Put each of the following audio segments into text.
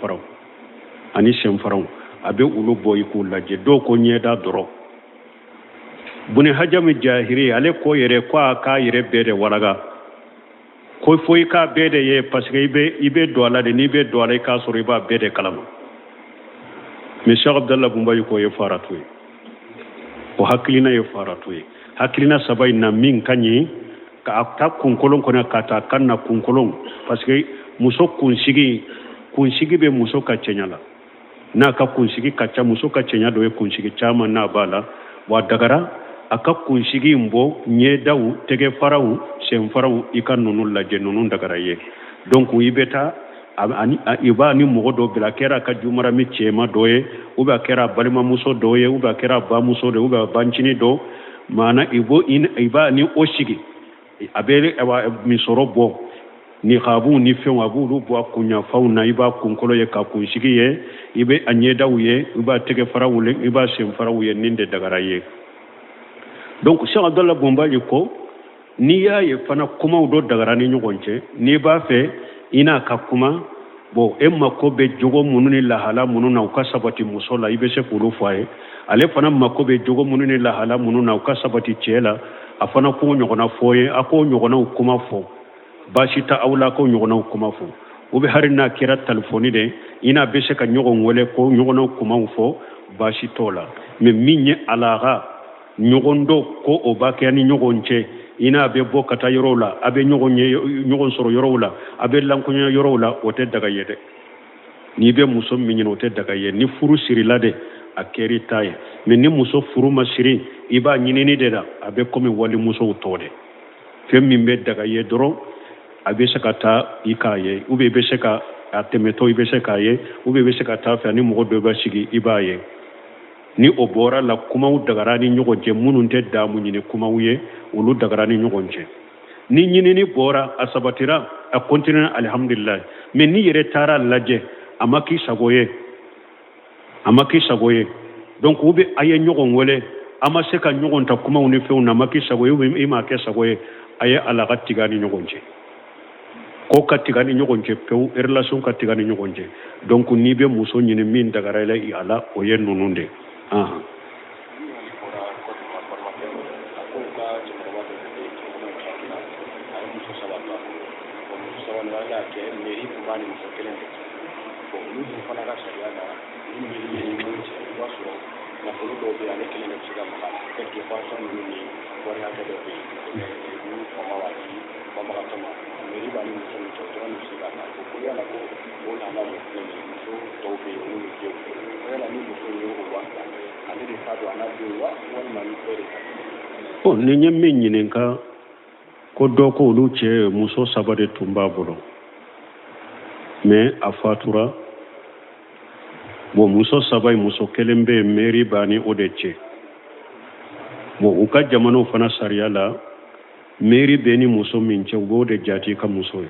faraw ani sen faraw abe ulu boy ko laje do ko nyeda doro bune hajam jahiri ale ko yere ko aka yere bede walaga ko foy ka bede ye parce que ibe do ala de ni be do ala ka sori ba bede kalama mais Cheikh Abdallah Bumbayi ko ye faratu o haklina ye faratu haklina sabay na min kanyi ka akta kunkolon kona kata kanna kunkolon parce que muso kunsigi be muso ka cenyala na ka kunsigi kacha muso ka cenya do ye kunsigi chama na bala wa dagara aka kunsigi mbo nye daw tege faraw sen faraw ikan nunu laje nunu dagara ye donc ibeta ani iba ni mogo do bila kera ka jumara mi chema doye uba kera balima muso doye uba kera ba muso do uba banchini do mana iba ni oshigi abele mi sorobo ni khabu ni fen abu lu bo kunya fauna iba kunkolo ye ka kunshigi ye ibe anye dawye iba tege farawule iba sem farawye ninde dagara ye donc Cheikh Abdallah Bumbayi ko ni ya ye fana kuma do dagara ni nyugonche ni ba fe ina ka kuma bo emma ko be jogo mununi lahala mununa uka sabati musola ibe se kulu faye ale fana makko be jogo mununi lahala mununa uka sabati chela afana ko nyogona foye ako nyogona kuma fo bashita awla ko nyogona kuma fo obe harina kira telefoni de ina be se ka nyogon wole ko nyogona kuma fo bashitola me minye alaga nyogondo ko obakani nyogonche ina be bokata yorola abe nyogon soro yorola abe lankunya yorola ote daga yede ni be muso minyin ote daga yede ni furu sirila de akeri taye mais ni muso furu masiri iba nyinini de da abe komi wali muso utode fem be daga yede doro abe sekata ikaye ube be seka atemeto ibe seka ye ube be sekata fa ni mo do ba sigi ibaye ni obora la kuma u dagarani nyogonje mununte damu nyine kuma uye ulu dagarani nyogonje ni nyine ni bora asabatira a continue alhamdulillah mais ni yere tara laje amaki sagoye donc ube aye nyogon wole ama seka nyogon ta kuma uni fe una maki sagoye ube ima ke sagoye aye ala gatigani nyogonje ko katigani nyogonje peu relation katigani nyogonje donc ni be muso nyine min dagarala i ala oye nununde ni nyemme nyinenka ko doko lu che muso sabade tumba bolo mais afatura bo muso sabay muso kelembe meri bani odeche bo uka jamano fana sariya la meri beni muso minche go de jati ka muso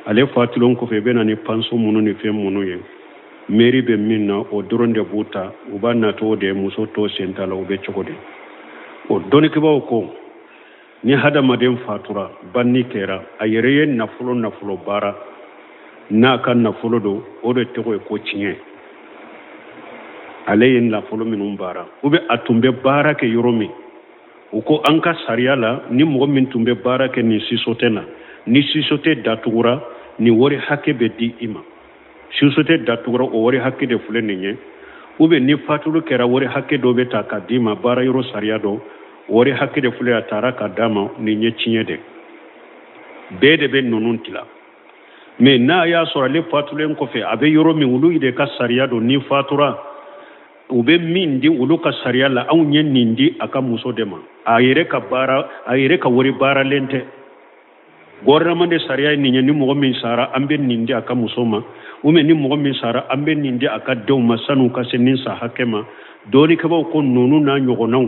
ale fatulon ko fe benani panso munu ni fe munu ye meri be minna o doronde buta ubanna to de muso to sentala ube chokode o doni kibaw ko ni hada madem fatura banni kera ayere nafulo bara na kan nafulo do o de to ko cinye alayen nafulo minum bara ube atumbe bara ke yoromi uko anka sariala ni mo min tumbe bara ke ni sisotena ni sisote datugura ni wori hakke be di ima sisote datugura o wori hakke de fulenye ube ni fatulu kera wori hakke do be ta kadima bara yoro sariado wori hakke de fule atara kadama ni nyechinye de bede be nununtila me na ya sora le fatule ko fe abe yoro mi wulu ide ka sariado ni fatura ube min di wulu ka sariala au nyen nindi aka muso dema ayere ka wori bara lente gorramande sariya ni nyen ni mo min sara ambe nindi aka musoma ume ni mo min sara ambe nindi aka dew masanu ka senin sa hakema doni ka ba ko nunu na nyogonaw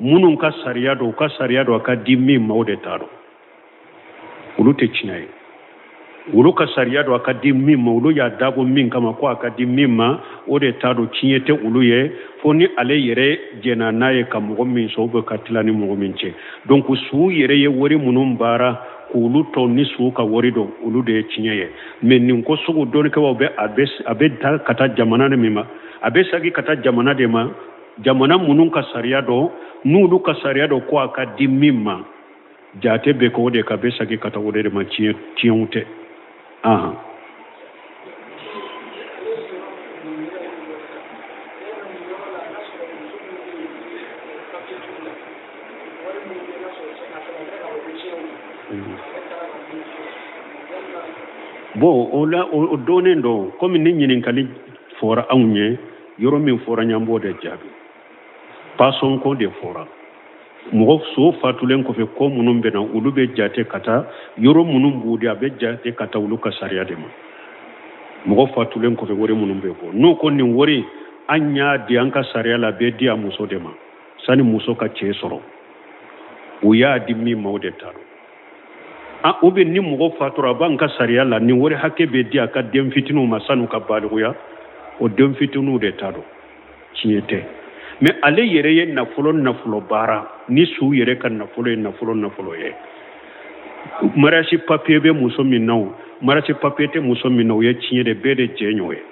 munun ka sariya do aka dimmi mawde taro ulu te chinai ulu ka sariya do aka dimmi mawlu ya dago min kama ko aka dimmi ma ode taro chinyete ulu ye foni ale yere jena naye ka mogo min so be katila ni mogo min ce donc su yere ye wori munum bara kulu to ni su ka wori do ulu de cinye mais nin ko sugu don ke wobe abe ta kata jamana ne mima abe sagi kata jamana de ma jamana munun ka sariya do nulu ka sariya do ko aka dimimma jate be ko de ka be sagi kata wode de ma ciyunte aha bon o donen do comme ni ñinin kali fora awnye yoro min fora nyambo de jabi pason ko de fora mo so fatulen ko fe ko munum be na ulube jate kata yoro munum budi abe jate kata uluka sariya de mo fatulen ko fe wore munum be ko no ko ni wori anya di anka sariya la be di amuso de ma sani muso ka che soro uya di mi mawde taro ube ni mogo fatura banka sariya la ni wori hakke be dia ka dem fitinu masanu ka baluya o dem fitinu de tado ciete mais ale yere ye na fulo bara ni su yere kan na fulo ye marashi papier be muso min naw marashi papier te muso min naw ye ciede be de jenyo ye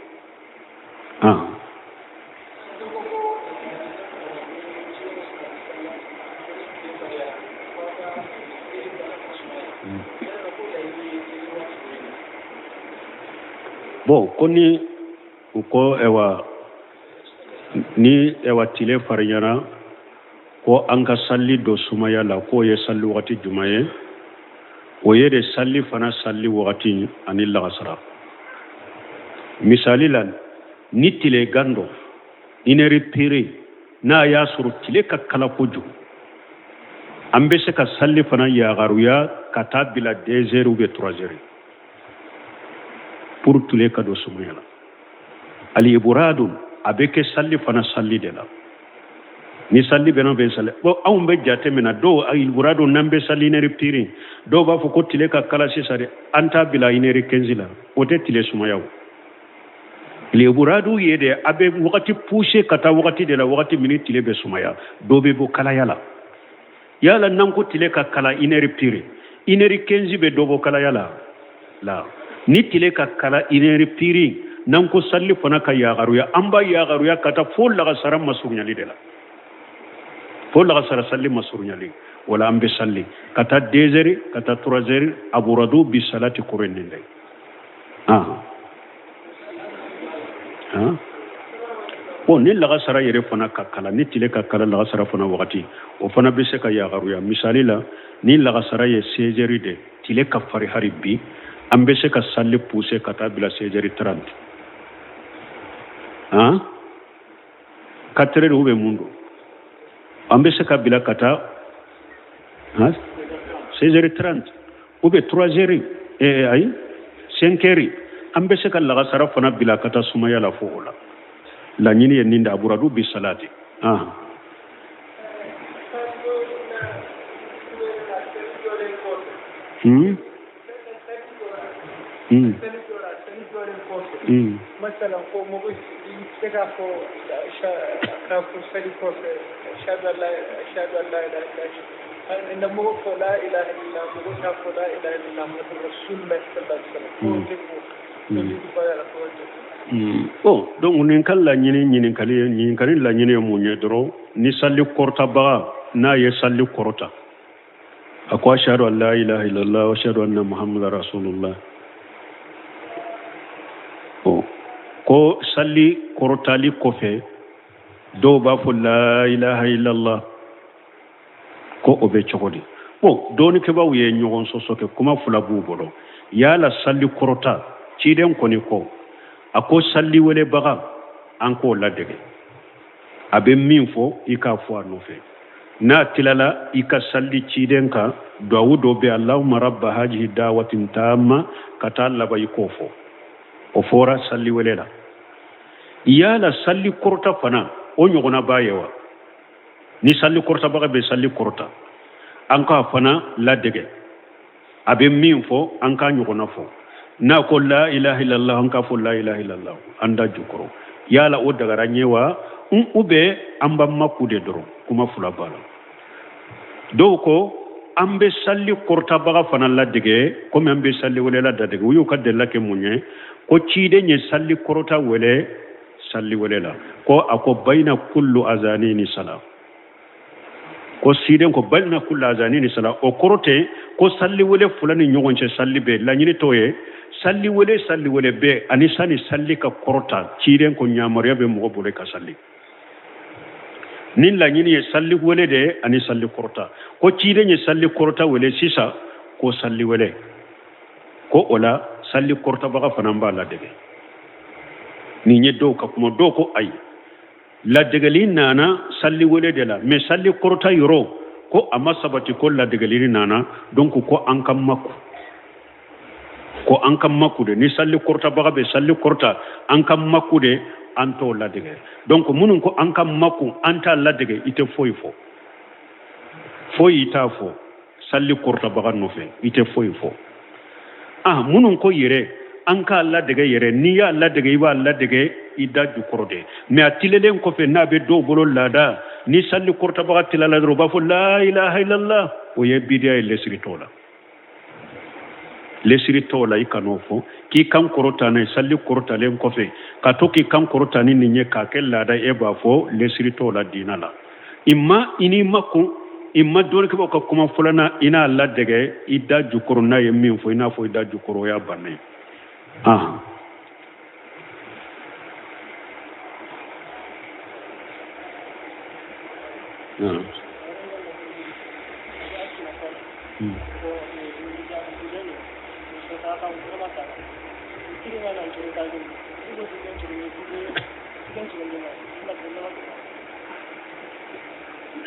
bon koni uko ewa ni ewa tile farinyana ko anka salli do sumaya la ko ye salli wakati jumaye o ye de salli fana salli wakati ani lagasara misali lan ni tile gando ineri pire na ya suru tile ka kala koju ambe se ka salli fana ya garuya kata bila 2 heures ou 3 heures pour tous les cas de Soumela. Ali Iburadun, avec Sali Fana Sali de la. Ni Sali Benan Sali. Bon, on be jatemena, do, Iburadun Nambe Salineri Piri, do va faut tileka Kalasi Sare, Anta Bila Ineri Kenzila, Ote Tile Sumayao. Les Iburadu yede, abe wakati poussé kata wakati de la wakati minute Tilebe Sumaya, Dobebo Kalayala. Yala Nanko Tileka Kala Ineri Piri, Ineri Kenzi be Dobo Kalayala. La. Ni tile ka kala ineri piri nan ko salli fana ka yagaruya amba yagaruya kata fol la sara masurunyali de la fol la sara salli masurunyali wala ambe salli kata 2 heures kata 3 heures aburadu bi salati qur'aninde bon ni la sara yere fana ka kala ni tile ka kala la sara fana wakati o fana be se ka yagaruya misali la ni la sara ye 16 heures de tile ka fari haribi ambe se ka salli pousser kata bila 16h30 4 heures ube mundo ambe se ka bila kata 16h30 ube 3 heures ay 5 heures ambe se ka laga sara fana bila kata sumaya la fola la nyini ye ninda aburadu bi salati مثلا ko mo tega ko sali ko shahadu an la ilaha illallah inna mo ko la ilaha illallah mo ta ko la ilaha illallah muhammadur rasulullah sallallahu alaihi wasallam oh donc nin kala nyini kali la nyini mo nyedro ni salli korta ba na ye salli korta akwa shahadu an la ilaha illallah wa shahadu anna muhammadar rasulullah ko salli korotali kofe do ba fo la ilaha illallah ko obe chogodi bon doni ke ba wuye nyogon soso ke kuma fula bu bolo yala salli korota ciden koni ko ako salli wele baga anko ladege abe min fo ika fo anofe na tilala ika salli ciden ka do be allahumma rabb hadhihi dawatin tamma kata laba yikofo o fora salli wele la yala salli korta fana o nyogona bayewa ni salli korta baga be salli korta anka fana ladege abe min fo anka nyogona fo na ko la ilaha illallah anka fo la ilaha illallah anda jukoro yala o daga ranyewa ube amba makude doro kuma fula bala doko ambe salli korta baga fana la dege comme ambe salli wele la dege uyu ka della ke munye ko ciide nye salli korta wele salli wele la ko ako bayna kullu azanini sala ko siden ko bayna kullu azanini sala o korote ko salli wele fulani nyogonce salli be la nyini toye salli wele be ani sani salli ka korta ciiden ko nyamariya be mo bole ka salli nin la nyini ye salli wele de ani salli korta ko ciiden ye salli korta wele sisa ko salli wele ko ola salli korta baga fana ba la dege ni nye do ka kuma do ko ay la degali nana salli wele de la mais salli korta yoro ko ama sabati ko la degali nana donc ko an kam makku de ni salli korta baga be salli korta an kam makku de anto la dege donc munun ko an kam makku anta la dege ite foy ita fo salli korta baga no fe ite foy fo munun ko yere an ka Allah daga yere ni ya Allah daga iba Allah daga ida jukorode mais atilelen ko fe na be do bolo lada ni salli korta baga tilala do ba fo la ilaha illallah o ye bidia lesiri tola ikanofo ki kan korota na salli korta len ko fe ka to ki kan korota ni nye ka kel lada e ba fo lesiri tola dinala imma ini makko imma dole ko ko kuma fulana ina Allah daga ida jukoro na ye min fo ina fo ida jukoro ya banne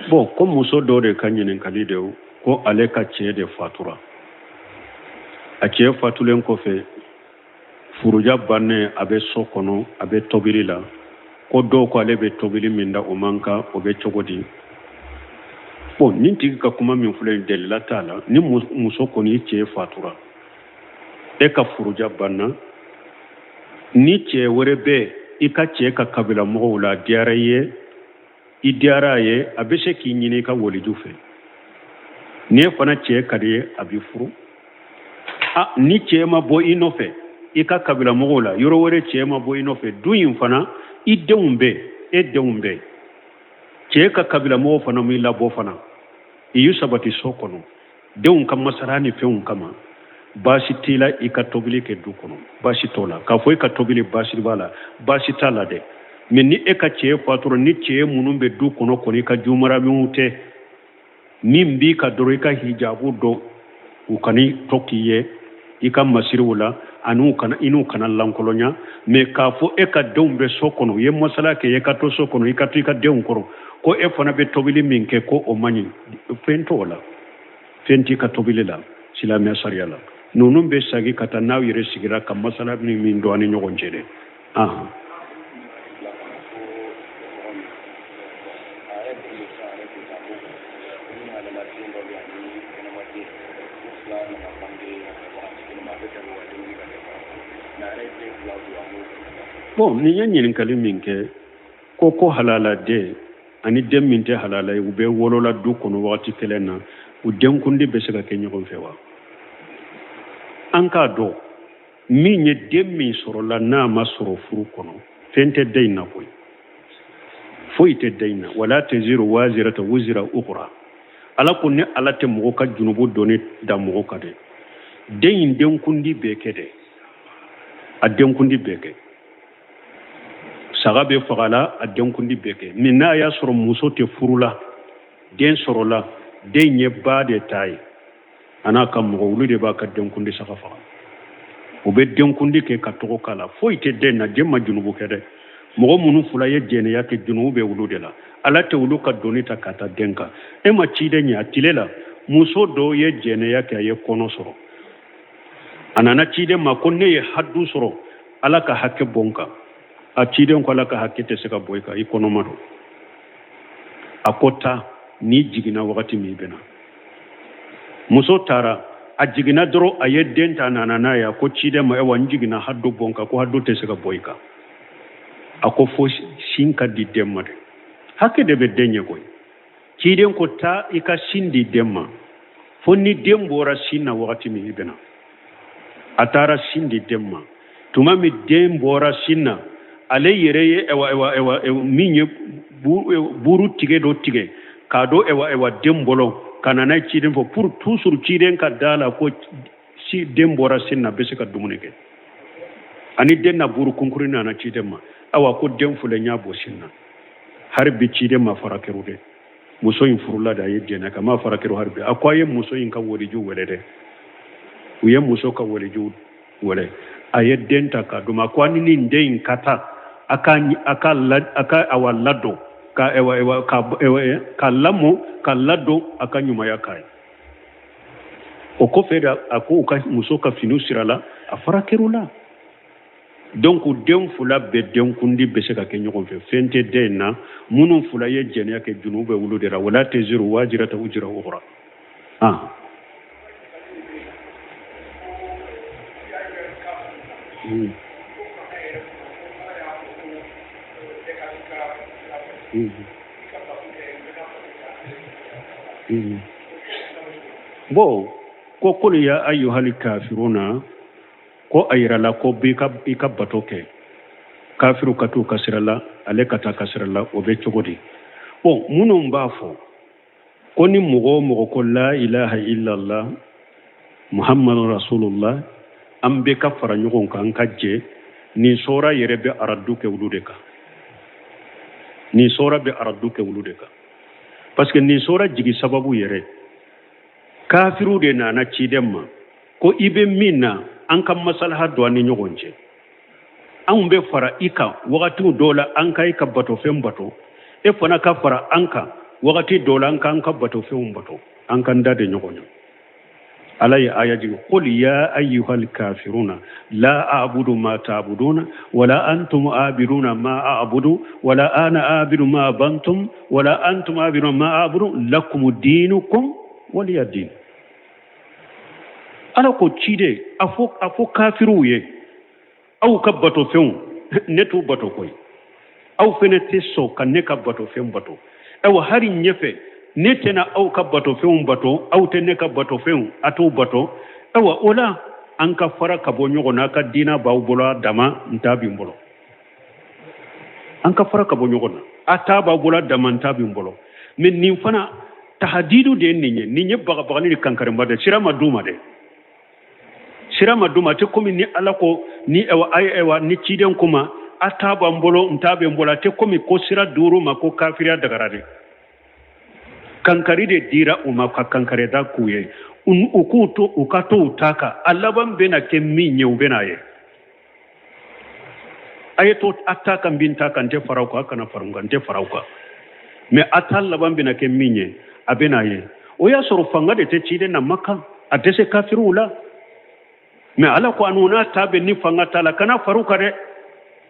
bon ko muso do de kanyinin kalide ko ale ka cɛ de fatura a cɛ fatulen kɔfɛ furuja banne abe so kɔnɔ abe tobili la ko dɔw ko ale be tobili min da o man ka o be cogo di bon nin tigi ka kuma min filɛ delila t'a la ni muso kɔni cɛ fatura e ka furuja banna ni cɛ wɛrɛ bɛ i ka cɛ ka kabila mɔgɔw la diyara ye i diyara ye a bɛ se k'i ɲini i ka waliju fɛ ni e fana cɛ ka di ye a b'i furu ni cɛ ma bɔ i nɔfɛ i ka kabila mɔgɔw la yɔrɔ wɛrɛ cɛ ma bɔ i nɔfɛ du in fana i denw bɛ e denw bɛ cɛ ka kabila mɔgɔw fana m'i labɔ fana i y'u sabati so kɔnɔ denw ka masara ni fɛnw kama baasi t'i la i ka tobili kɛ du kɔnɔ baasi t'o la k'a fɔ i ka tobili baasi b'a la baasi t'a la dɛ mais ni e ka cɛ fatura ni cɛ minnu bɛ du kɔnɔ kɔni i ka jumaraminw tɛ min b'i ka dɔrɔn i ka hijabu dɔn u kan'i tɔ k'i ye i ka masiriw la ani i n'u kana lankolonya mais k'a fɔ e ka denw bɛ so kɔnɔ u ye masala kɛ i ka to so kɔnɔ i ka to i ka denw kɔrɔ ko e fana bɛ tobili min kɛ ko o man ɲi fɛn t'o la fɛn t'i ka tobili la silamɛya sariya la ninnu bɛ sagi ka taa n'aw yɛrɛ sigira ka masala min dɔn ani ɲɔgɔn cɛ dɛ bon ni ye ɲininkali min kɛ ko halala den ani den min tɛ halala ye u bɛ wolola du kɔnɔ wagati kelen na u denkundi bɛ se ka kɛ ɲɔgɔn fɛ wa an k'a dɔn min ye den min sɔrɔla n'a ma sɔrɔ furu kɔnɔ fɛn tɛ da in na koyi foyi tɛ da in na wala taziru wazirata wizra ukhra ala ko ni ala tɛ mɔgɔ ka junubu dɔnni da mɔgɔ kan dɛ den in denkundi bɛ kɛ dɛ a denkundi bɛ kɛ saga bɛ fagala a denkundi bɛ kɛ mais n'a y'a sɔrɔ muso tɛ furu la den sɔrɔla den ye ba de ta ye a n'a ka mɔgɔ olu de b'a ka denkundi saga faga u bɛ denkundi kɛ ka tɔgɔ k'a la foyi tɛ den na den ma junubu kɛ dɛ mɔgɔ minnu fila ye jɛnɛya kɛ junubu bɛ olu de la ala tɛ olu ka dɔnni ta ka taa den kan e ma ciden ɲɛ a tile la muso dɔw ye jɛnɛya kɛ a ye kɔnɔ sɔrɔ a nana ciden ma ko ne ye haddu sɔrɔ ala ka hakɛ bɔ n kan a ciden ko ala ka hakɛ tɛ se ka bɔ i kan i kɔnɔma don a ko taa ni jiginna wagati min bɛna muso taara a jiginna dɔrɔn a ye den ta nana n'a ye a ko ciden ma wa n jiginna haddu bɔ n kan ko haddu tɛ se ka bɔ i kan ako fo sin ka di demma de hakke de be denye koy ciden ko ta ika sindi demma fonni dembora sinna wakati mi ibena atara sindi demma tuma mi dembora sinna ale yere ewa minye buru tige do tige kado ewa dembolo kanana ciden fo pour toujours ciden ka dala ko si dembora sinna besika dumunike ani denna buru kunkurina na ciden ma awa ko demfule nyabo sinna harbi ciden ma farakerude muso in furula da yedde na kama farakeru harbi akwaye muso in ka wori ju welede uye muso ka wori ju wele ayedden ta ka duma kwani ni ndein kata aka awalado ka ewa ka lamo ka lado aka nyuma ya kai o ko feda ako ka muso ka finu sirala afarakerula donc dem fula be dem kundi be se ka ke nyogon fe fente dena munun fula ye jenya ke junube wuludera wala taziru wajirata ujra ukhra bo ko kul ya ayyuhal kafiruna ko ayirala ko bika batoke kafiru katu kasirala ale kata kasirala obe chogodi bon munum bafo ko ni mugo ko la ilaha illallah muhammadur rasulullah ambe ka fara nyogon kan kajje ni sora yerebe aradu ke wuludeka ni sora be aradu ke wuludeka parce que ni sora jigi sababu yere kafiru de na cidemma ko ibe minna an kan maslaha do ni nyogonje an be fara ika wakati dola an kai ka bato fem bato e fana ka fara anka wakati dola an kan ka bato fem bato an kan da de nyogonyo alay ayaji qul ya ayyuhal kafiruna la a'budu ma ta'buduna wala antum a'buduna ma a'budu wala ana a'budu ma bantum wala antum a'buduna ma a'budu lakum dinukum waliya din ala ko cide afo kafiru ye aw ka bato fen netu bato koy aw fene tesso kan ne ka bato fen bato aw hari nyefe netena aw ka bato fen bato aw te ne ka bato fen ato bato aw ola an ka fara ka bo nyogo na ka dina baw bola dama ntabi mbolo an ka fara ka bo nyogo na ata baw bola dama ntabi mbolo men ni fana tahadidu de ninye baga ni kankare mbade sirama duma te komi ni alako ni ewa ni ciden kuma ataba mbolo ntabe mbola te komi ko sira duru ma ko kafiriya dagarade kankari de dira uma ka kankare da kuye ukuto ukato utaka alaban bena ke minye ubena ye ayeto ataka mbinta kan te farauka kana farunga te farauka me atallaban bena ke minye abena ye oya soro fanga de te ciden na makka atese kafirula me ala ko anuna tabe ni fanga tala kana faruka de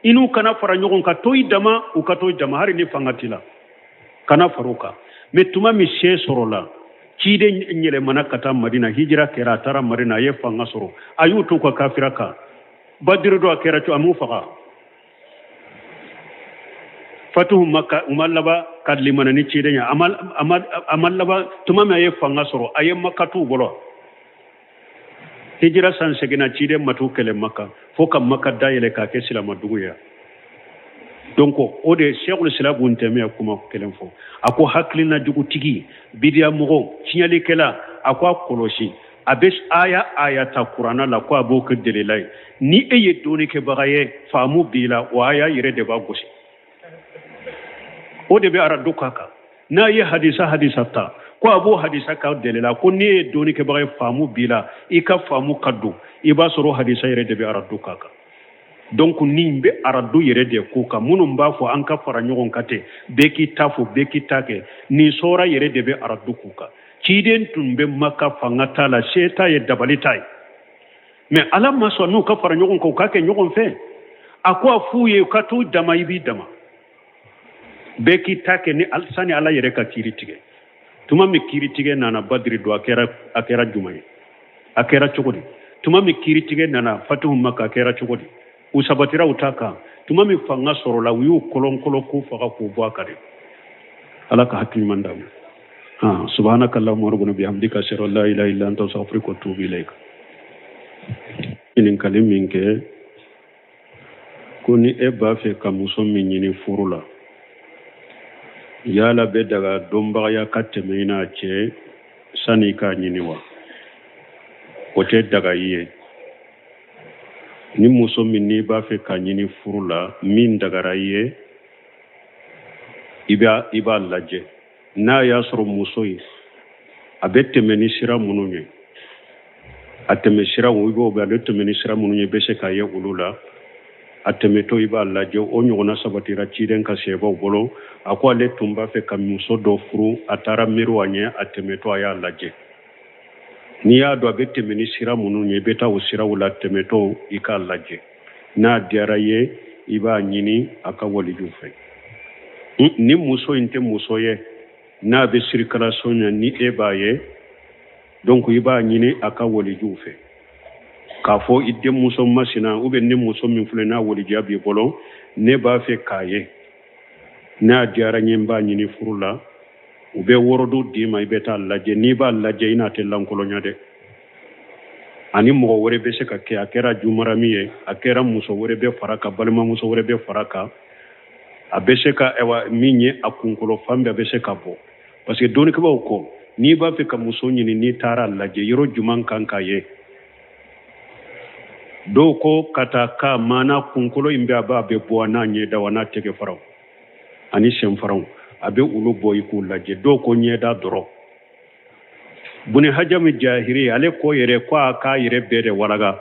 inu kana fara nyogon ka toy dama u ka toy dama hari ni fanga tila kana faruka me tuma mi she sorola cide nyele manakata madina hijra kera tara marina ye fanga soro ayu to ko kafiraka badru do kera to amu faga fatuhu makka umallaba kadlimana ni cide nya amal laba tuma me ye fanga soro aye makatu bolo hijira san segina cide matu kele makka fo kam makka dayele ka ke silama duguya donc o de cheikhul islam bunteme kuma kelen fo ako haklina dugu tigi bidia mugo cinyali kela ako koloshi abes aya ta qur'ana la ko aboke delilay ni eye doni ke bagaye famu bila o aya yire de ba gosi o de be ara dukaka na ye hadisata ko abo hadisa ka delila ko ni doni ke bagaye famu bila ika famu kaddu iba soro hadisa yire de be ara dukaka donc nimbe aradu yere de kuka munum ba fo an ka fara nyogon kate beki tafu beki take ni sora yere de be aradu kuka ciden tumbe maka fangata la sheta ye dabalitai mais alam maso no ka fara nyogon ko ka ke nyogon fe akwa fuye ka to dama ibi dama beki take ni alsani ala yere ka kiritige tuma mi kiritige nana badri do akera jumay akera chogodi tuma mi kiritige nana fatuhum maka akera chogodi usabatira utaka tuma mi fanga soro la wiu kolon ku faga ku bakare alaka hakki mandamu subhanaka allahumma rabbana bihamdika ashhadu an la ilaha illa anta astaghfiruka wa atubu ilaik inin kalimin ke kuni e ba fe ka muso min ɲini furu la yala be daga dɔnbagaya ka tɛmɛ i n'a cɛ sani k'a ɲini wa o tɛ daga i ye ni muso min n'i b'a fɛ ka ɲini furu la min dagara i ye i b'a lajɛ n'a y'a sɔrɔ muso ye a bɛ tɛmɛ ni sira minnu ye a tɛmɛ sira o bɛ a bɛ tɛmɛ ni sira minnu ye i bɛ se k'a ye olu la a tɛmɛtɔ i b'a lajɛ o ɲɔgɔnna sabatira ciden ka sɛbɛw bolo a ko ale tun b'a fɛ ka muso dɔ furu a taara miiri a ɲɛ a tɛmɛtɔ a y'a lajɛ n'i y'a dɔn a bɛ tɛmɛ ni sira minnu ye i bɛ taa o siraw la tɛmɛtɔ i k'a lajɛ n'a diyara i ye i b'a ɲini a ka waliju fɛ ni muso in tɛ muso ye n'a bɛ sirikalaso ɲɛ ni e b'a ye donc i b'a ɲini a ka walijuw fɛ k'a fɔ i denmuso masina ou bien ni muso min filɛ n'a walijuya b'i bolo ne b'a fɛ k'a ye n'a diyara n ye n b'a ɲini furu la u bɛ wɔrɔdu d'i ma i bɛ taa lajɛ n'i b'a lajɛ i n'a tɛ lankolonya dɛ ani mɔgɔ wɛrɛ bɛ se ka kɛ a kɛra jumara min ye a kɛra muso wɛrɛ bɛ fara kan balimamuso wɛrɛ bɛ fara kan a bɛ se ka min ye a kunkolo fan bɛɛ bɛ se ka bɔ parce que dɔnnikɛbaw kɔ n'i b'a fɛ ka muso ɲini n'i taara lajɛ yɔrɔ juman kan k'a ye dɔw ko ka taa ka maana kunkolo in bɛ a bɛ bɔ n'a ɲɛda wa n'a tɛgɛ faraw ani sen faraw a bɛ olu bɔ i k'u lajɛ dɔw ko ɲɛda dɔrɔn buni hajami jahiri ale ko yɛrɛ ko a k'a yɛrɛ bɛɛ de walaga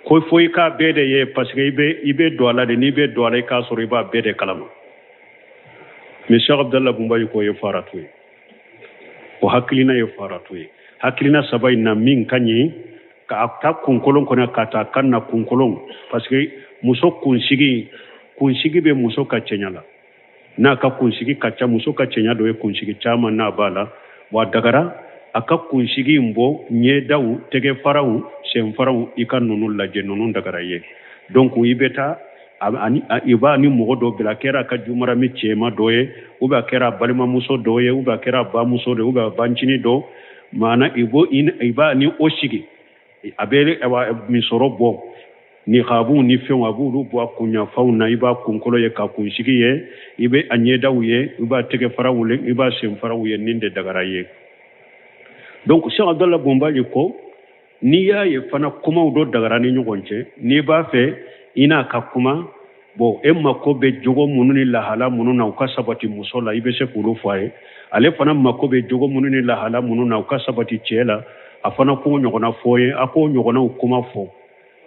ko fo i k'a bɛɛ de ye parce que i bɛ don a la de n'i bɛ don a la i k'a sɔrɔ i b'a bɛɛ de kalama mais Cheikh Abdallah Bunbayi ko ye faratu ye o hakilina ye faratu ye hakilina saba in na min ka ɲi ka ta kunkolon kɔnɔ ka taa kan na kunkolon parce que muso kunsigi bɛ muso ka cɛɲa la n'a ka kunsigi ka ca muso ka cɛɲa dɔ ye kunsigi caman n'a b'a la wa dagara a ka kunsigi in bɔ ɲɛdaw tɛgɛ faraw sen faraw i ka ninnu lajɛ ninnu dagara ye donc i bɛ taa i b'a ni mɔgɔ dɔ bila a kɛra a ka jumarami cɛma dɔ ye ou bien a kɛra a balimamuso dɔ ye ou bien a kɛra a bamuso dɔ ye ou bien a bancini dɔ maana i b'a ni o sigi a bɛ misɔrɔ bɔ ni habu ni fɛnw a b'olu bɔ a kunyanfanw na i b'a kunkolo ye ka kunsigi ye i bɛ a ɲɛdaw ye i b'a tɛgɛ faraw ye i b'a sen faraw ye nin de dagara ye donc Cheikh Abdallah Bunbayi ko n'i y'a ye fana kumaw dɔ dagara ni ɲɔgɔn cɛ n'i b'a fɛ i n'a ka kuma bon e mako bɛ jogo minnu ni lahala minnu na u ka sabati muso la i bɛ se k'olu fɔ a ye ale fana mako bɛ jogo minnu ni lahala minnu na u ka sabati cɛ la a fana k'o ɲɔgɔnna fɔ ye a k'o ɲɔgɔnnaw kuma fɔ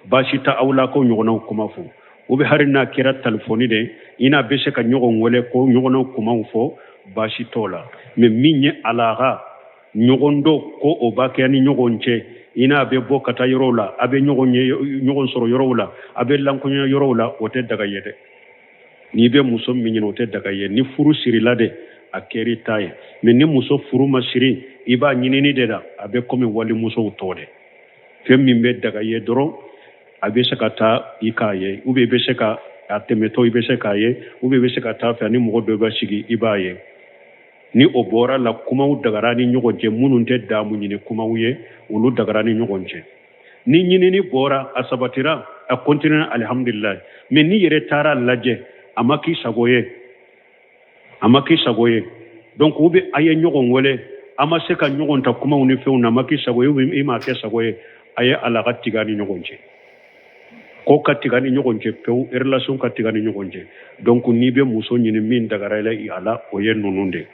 baasi tɛ aw la k'o ɲɔgɔnnaw kuma fɔ u bɛ hali n'a kɛra telefɔni de i n'a bɛ se ka ɲɔgɔn wele k'o ɲɔgɔnnaw kumaw fɔ baasi t'o la mais min ye alaha ɲɔgɔn dɔ ko o b'a kɛ ni ɲɔgɔn cɛ i n'a bɛ bɔ ka taa yɔrɔw la a bɛ ɲɔgɔn sɔrɔ yɔrɔw la a bɛ lankɔɲɔ yɔrɔw la o tɛ daga ye dɛ n'i bɛ muso min ɲini o tɛ daga ye ni furu sirila de a kɛr'i ta ye mais ni muso furu ma siri i b'a ɲinini de la a bɛ komi walimusow tɔ dɛ fɛn min bɛ daga ye dɔrɔn a bɛ se ka taa i k'a ye ou bien i bɛ se ka a tɛmɛtɔ i bɛ se k'a ye ou bien i bɛ se ka taa fɛ ni mɔgɔ dɔ bɛ sigi i b'a ye ni o bɔra la kumaw dagara ni ɲɔgɔn cɛ minnu tɛ daamu ɲini kumaw ye olu dagara ni ɲɔgɔn cɛ ni ɲinini bɔra a sabatira a continue alhamdulillah mais ni yɛrɛ taara lajɛ a ma k'i sago ye donc u bɛ a ye ɲɔgɔn wele a ma se ka ɲɔgɔn ta kumaw ni fɛnw na a ma k'i sago ye ou bien i m'a kɛ sago ye a ye ala ka tiga ni ɲɔgɔn cɛ ko ka tiga ni ɲɔgɔn cɛ pewu relation ka tiga ni ɲɔgɔn cɛ donc n'i bɛ muso ɲini min dagara i la o ye ninnu de